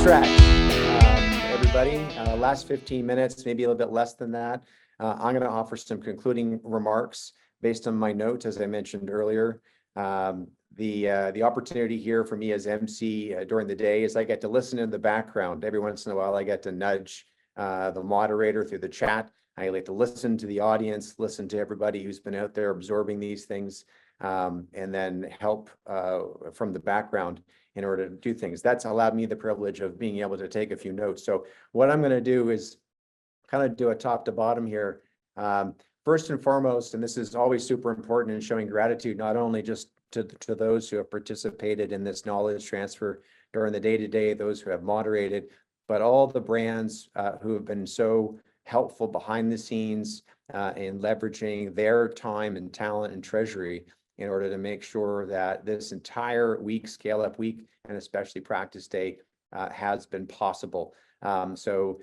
stretch, everybody. Last 15 minutes, maybe a little bit less than that. I'm going to offer some concluding remarks based on my notes, as I mentioned earlier. The opportunity here for me as MC during the day is I get to listen in the background. Every once in a while, I get to nudge the moderator through the chat. I like to listen to the audience, listen to everybody who's been out there absorbing these things, and then help from the background in order to do things. That's allowed me the privilege of being able to take a few notes. So what I'm going to do is kind of do a top to bottom here. First and foremost, and this is always super important in showing gratitude, not only just to those who have participated in this knowledge transfer during the day-to-day, those who have moderated, but all the brands who have been so helpful behind the scenes in leveraging their time and talent and treasury in order to make sure that this entire week, Scale Up Week, and especially Practice Day, has been possible. So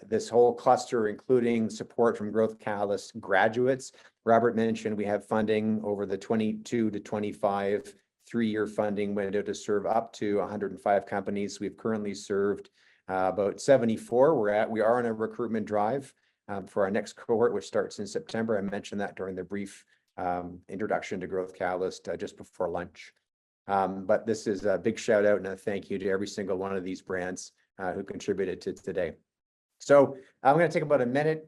this whole cluster, including support from Growth Catalyst graduates, Robert mentioned we have funding over the 22 to 25 three-year funding window to serve up to 105 companies. We've currently served about 74. We are on a recruitment drive for our next cohort, which starts in September. I mentioned that during the brief introduction to Growth Catalyst just before lunch. But this is a big shout out and a thank you to every single one of these brands who contributed to today. So I'm going to take about a minute,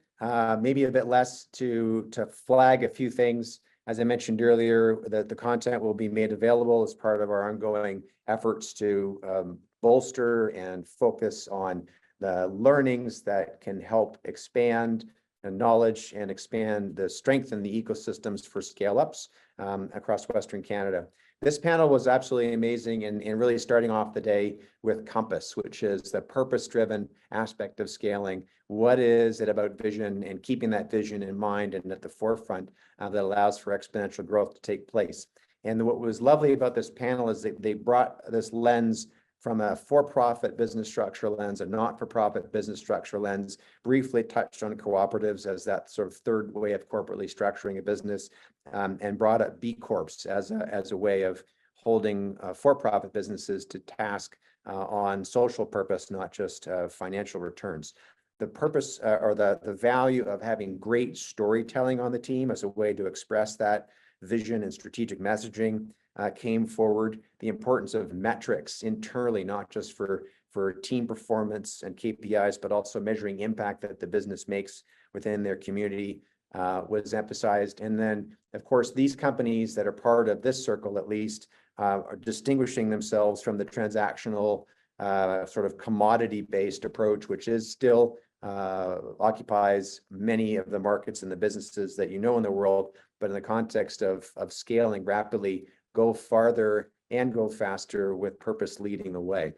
maybe a bit less, to flag a few things. As I mentioned earlier, that the content will be made available as part of our ongoing efforts to bolster and focus on the learnings that can help expand knowledge and expand the strength in the ecosystems for scale-ups across Western Canada. This panel was absolutely amazing and really starting off the day with Compass, which is the purpose-driven aspect of scaling. What is it about vision and keeping that vision in mind and at the forefront that allows for exponential growth to take place? And what was lovely about this panel is that they brought this lens from a for-profit business structure lens, a not-for-profit business structure lens, briefly touched on cooperatives as that sort of third way of corporately structuring a business, and brought up B Corps as a way of holding for-profit businesses to task on social purpose, not just financial returns. The purpose or the value of having great storytelling on the team as a way to express that vision and strategic messaging came forward. The importance of metrics internally, not just for team performance and KPIs, but also measuring impact that the business makes within their community was emphasized. And then, of course, these companies that are part of this circle, at least, are distinguishing themselves from the transactional sort of commodity-based approach, which is still occupies many of the markets and the businesses that you know in the world, but in the context of scaling rapidly, go farther and go faster with purpose leading the way.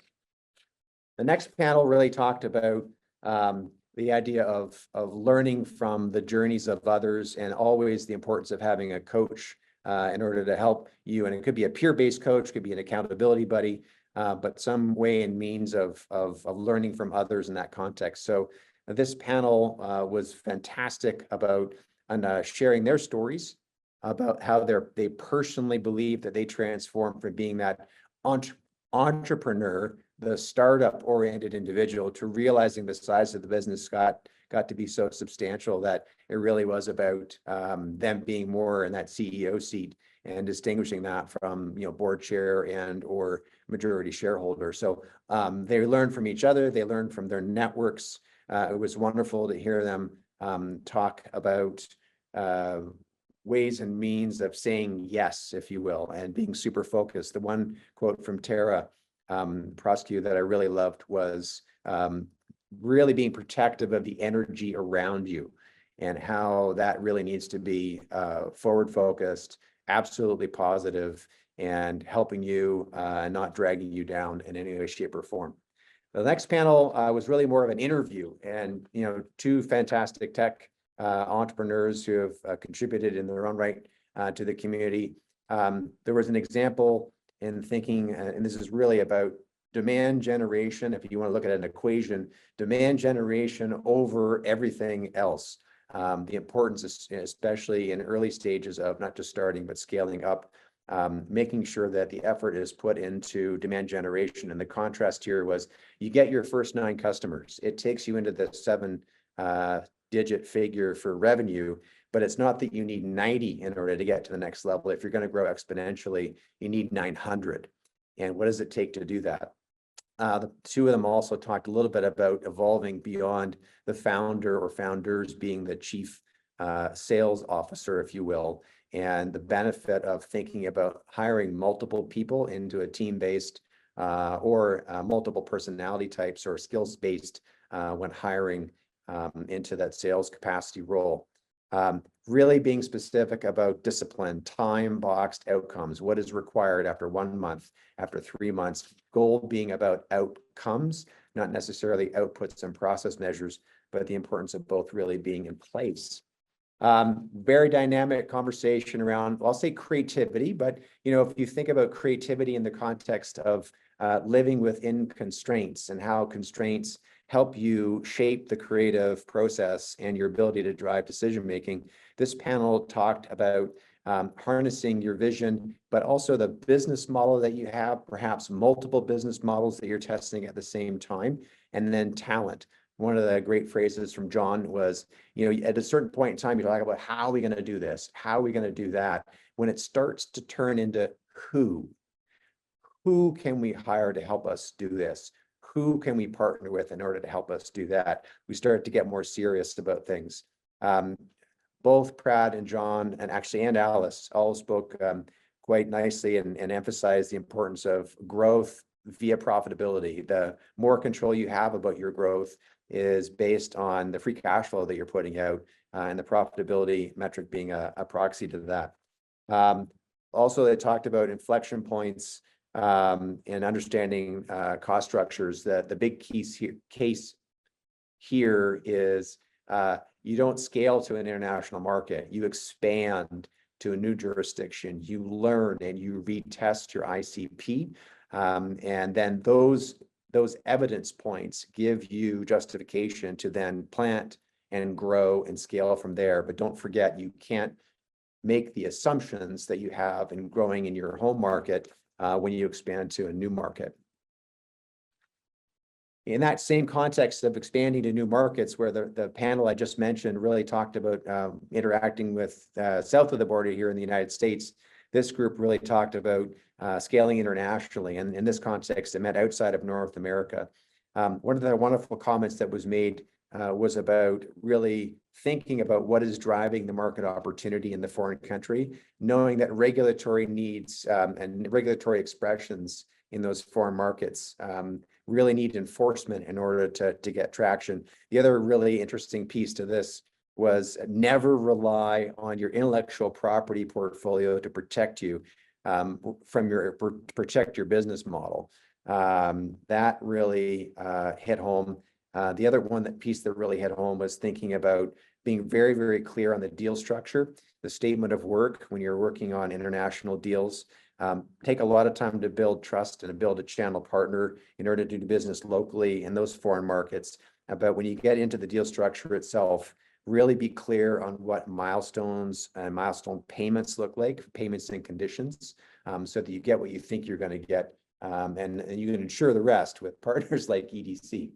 The next panel really talked about the idea of learning from the journeys of others and always the importance of having a coach in order to help you. And it could be a peer-based coach, could be an accountability buddy, but some way and means of learning from others in that context. So this panel was fantastic about sharing their stories about how they personally believe that they transformed from being that entrepreneur, the startup-oriented individual, to realizing the size of the business got to be so substantial that it really was about them being more in that CEO seat and distinguishing that from board chair and or majority shareholder. So they learned from each other. They learned from their networks. It was wonderful to hear them talk about ways and means of saying yes, if you will, and being super focused. The one quote from Tara Proscu that I really loved was really being protective of the energy around you and how that really needs to be forward focused, absolutely positive, and helping you, not dragging you down in any way, shape, or form. The next panel was really more of an interview, and two fantastic tech entrepreneurs who have contributed in their own right to the community. There was an example in thinking, and this is really about demand generation. If you want to look at an equation, demand generation over everything else. The importance, especially in early stages of not just starting, but scaling up making sure that the effort is put into demand generation. And the contrast here was you get your first 9 customers. It takes you into the 7 digit figure for revenue, but it's not that you need 90 in order to get to the next level. If you're going to grow exponentially, you need 900. And what does it take to do that? The 2 of them also talked a little bit about evolving beyond the founder or founders being the chief sales officer, if you will, and the benefit of thinking about hiring multiple people into a team-based or multiple personality types or skills-based when hiring into that sales capacity role. Really being specific about discipline, time-boxed outcomes, what is required after 1 month, after 3 months, goal being about outcomes, not necessarily outputs and process measures, but the importance of both really being in place. Very dynamic conversation around, I'll say creativity, but if you think about creativity in the context of living within constraints and how constraints help you shape the creative process and your ability to drive decision-making, this panel talked about harnessing your vision, but also the business model that you have, perhaps multiple business models that you're testing at the same time, and then talent. One of the great phrases from John was, at a certain point in time, you talk about how are we going to do this? How are we going to do that? When it starts to turn into who can we hire to help us do this? Who can we partner with in order to help us do that? We started to get more serious about things. Both Brad and John, and Alice, all spoke quite nicely and emphasized the importance of growth via profitability. The more control you have about your growth is based on the free cash flow that you're putting out, and the profitability metric being a proxy to that. Also, they talked about inflection points and understanding cost structures. The big case here is you don't scale to an international market. You expand to a new jurisdiction. You learn and you retest your ICP. And then those evidence points give you justification to then plant and grow and scale from there. But don't forget, you can't make the assumptions that you have in growing in your home market when you expand to a new market. In that same context of expanding to new markets, where the panel I just mentioned really talked about interacting with south of the border here in the United States, this group really talked about scaling internationally. And in this context, it meant outside of North America. One of the wonderful comments that was made was about really thinking about what is driving the market opportunity in the foreign country, knowing that regulatory needs and regulatory expressions in those foreign markets really need enforcement in order to get traction. The other really interesting piece to this was never rely on your intellectual property portfolio to protect you protect your business model. That really hit home. The other piece that really hit home was thinking about being very, very clear on the deal structure, the statement of work when you're working on international deals. Take a lot of time to build trust and to build a channel partner in order to do business locally in those foreign markets. But when you get into the deal structure itself, really be clear on what milestones and milestone payments look like, payments and conditions, so that you get what you think you're going to get, and you can ensure the rest with partners like EDC.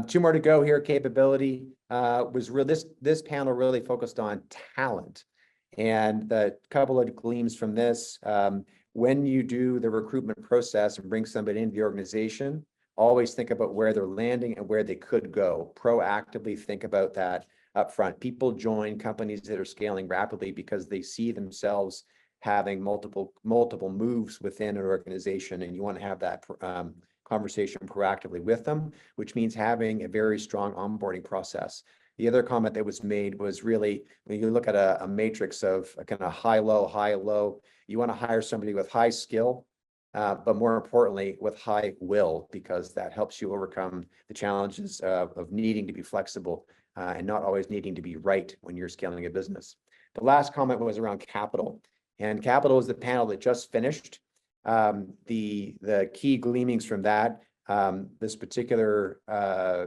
2 more to go here. Capability was this panel really focused on talent. And the couple of gleams from this, when you do the recruitment process and bring somebody into the organization, always think about where they're landing and where they could go. Proactively think about that up front. People join companies that are scaling rapidly because they see themselves having multiple moves within an organization, and you want to have that conversation proactively with them, which means having a very strong onboarding process. The other comment that was made was really, when you look at a matrix of a kind of high, low, you want to hire somebody with high skill, but more importantly, with high will, because that helps you overcome the challenges of needing to be flexible and not always needing to be right when you're scaling a business. The last comment was around capital. And capital is the panel that just finished. The key gleanings from that, this particular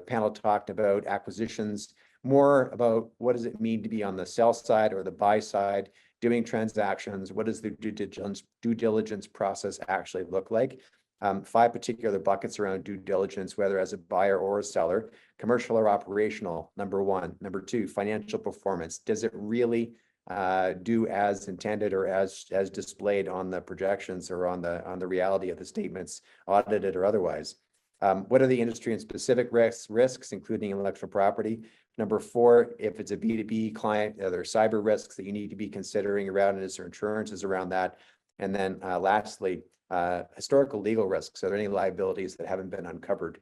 panel talked about acquisitions, more about what does it mean to be on the sell side or the buy side, doing transactions. What does the due diligence process actually look like? 5 particular buckets around due diligence, whether as a buyer or a seller: commercial or operational, number 1. Number 2, financial performance. Does it really do as intended or as displayed on the projections or on the reality of the statements, audited or otherwise? What are the industry and specific risks, including intellectual property? Number 4, if it's a B2B client, are there cyber risks that you need to be considering around it? Is there insurances around that? And then lastly, historical legal risks. Are there any liabilities that haven't been uncovered?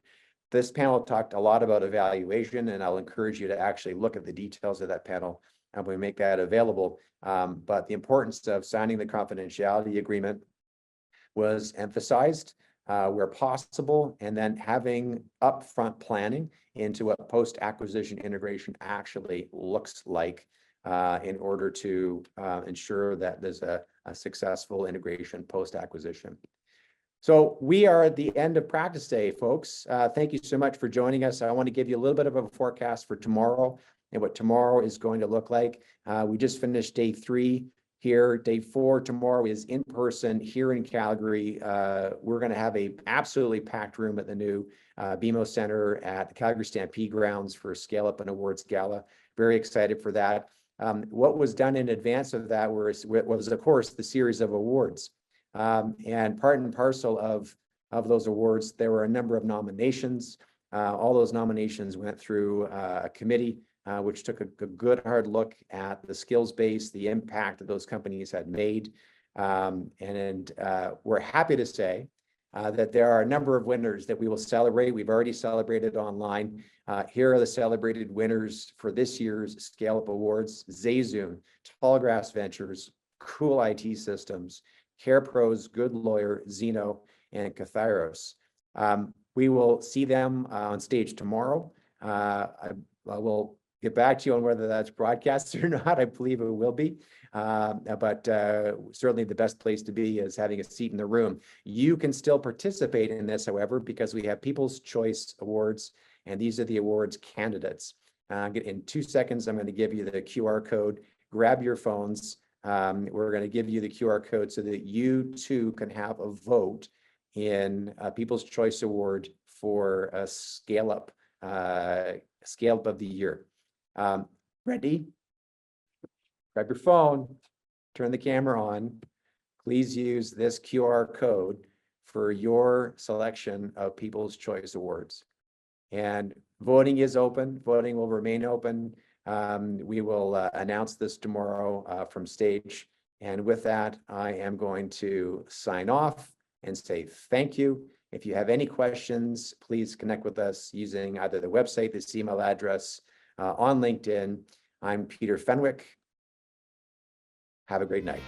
This panel talked a lot about evaluation, and I'll encourage you to actually look at the details of that panel and we make that available. But the importance of signing the confidentiality agreement was emphasized where possible, and then having upfront planning into what post-acquisition integration actually looks like in order to ensure that there's a successful integration post-acquisition. So we are at the end of practice day, folks. Thank you so much for joining us. I want to give you a little bit of a forecast for tomorrow and what tomorrow is going to look like. We just finished day 3 here. Day 4 tomorrow is in person here in Calgary. We're going to have a absolutely packed room at the new BMO Center at the Calgary Stampede grounds for ScaleUP and Awards Gala. Very excited for that. What was done in advance of that was of course, the series of awards. And part and parcel of those awards, there were a number of nominations. All those nominations went through a committee which took a good hard look at the skills base, the impact that those companies had made. And we're happy to say that there are a number of winners that we will celebrate. We've already celebrated online. Here are the celebrated winners for this year's ScaleUp Awards: Zayzoon, Tallgrass Ventures, Cool IT Systems, CarePros, Good Lawyer, Zeno, and Catharos. We will see them on stage tomorrow. I will get back to you on whether that's broadcast or not. I believe it will be. But certainly the best place to be is having a seat in the room. You can still participate in this, however, because we have People's Choice Awards, and these are the awards candidates. In 2 seconds, I'm going to give you the QR code. Grab your phones. We're going to give you the QR code so that you too can have a vote in People's Choice Award for a ScaleUp of the year. Ready? Grab your phone, turn the camera on. Please use this QR code for your selection of People's Choice Awards. And voting is open. Voting will remain open. We will announce this tomorrow from stage. And with that, I am going to sign off and say thank you. If you have any questions, please connect with us using either the website, this email address, on LinkedIn. I'm Peter Fenwick. Have a great night.